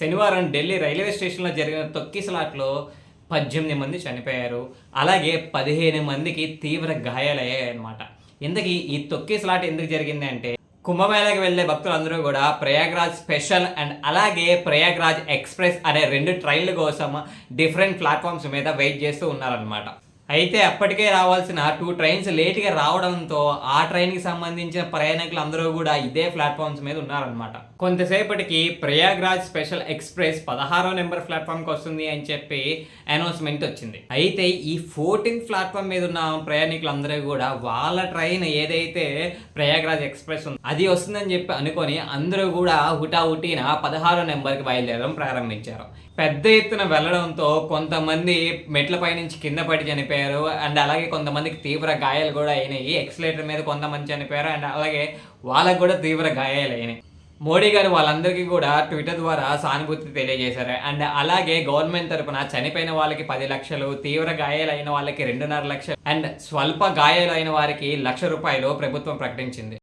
శనివారం ఢిల్లీ రైల్వే స్టేషన్‌లో జరిగిన తొక్కిసలాటలో 18 మంది చనిపోయారు. అలాగే 15 మందికి తీవ్ర గాయాలయ్యాయన్నమాట. ఇంతకీ ఈ తొక్కిసలాట ఎందుకు జరిగింది అంటే, కుంభమేళాకి వెళ్ళే భక్తులందరూ గూడా ప్రయాగ్‌రాజ్ స్పెషల్ అండ్ అలాగే ప్రయాగ్‌రాజ్ ఎక్స్‌ప్రెస్ అనే 2 ట్రైన్‌ల కోసం డిఫరెంట్ ప్లాట్‌ఫార్మ్స్ మీద వెయిట్ చేస్తూ ఉన్నారన్నమాట. అయితే అప్పటికే రావాల్సిన 2 ట్రైన్స్ లేట్‌గా రావడంతో ఆ ట్రైన్‌కి సంబంధించిన ప్రయాణికులందరూ గూడా ఇదే ప్లాట్‌ఫార్మ్స్ మీద ఉన్నారన్నమాట. కొంతసేపటికి ప్రయాగ్‌రాజ్ స్పెషల్ ఎక్స్‌ప్రెస్ 16వ నెంబర్ ప్లాట్‌ఫార్మ్‌కి వస్తుంది అని చెప్పి అనౌన్స్‌మెంట్ వచ్చింది. అయితే ఈ 14th ప్లాట్‌ఫార్మ్ మీద ఉన్న ప్రయాణికులందరూ గూడా వాళ్ళ ట్రైన్ ఏదైతే ప్రయాగ్‌రాజ్ ఎక్స్‌ప్రెస్ ఉందో అది వస్తుందని చెప్పి అనుకోని అందరూ గూడా హుటాహుటిన 16వ నెంబర్‌కి బయలుదేరడం ప్రారంభించారు. పెద్ద ఎత్తున వెళ్ళడంతో కొంతమంది మెట్లపై నుంచి కింద పడి చనిపోయారు. అండ్ అలాగే కొంతమందికి తీవ్ర గాయాలు గూడా అయినాయి. ఎక్సలేటర్ మీద కొంతమంది చనిపోయారు. అండ్ అలాగే వాళ్ళకి గూడా తీవ్ర గాయాలయినాయి. మోడీ గారు వాళ్ళందరికీ కూడా ట్విట్టర్ ద్వారా సానుభూతి తెలియజేశారు. అండ్ అలాగే గవర్నమెంట్ తరపున చనిపోయిన వాళ్ళకి 10 లక్షలు, తీవ్ర గాయాలైన వాళ్ళకి 2.5 లక్షలు అండ్ స్వల్ప గాయాలైన వారికి ₹1,00,000 ప్రభుత్వం ప్రకటించింది.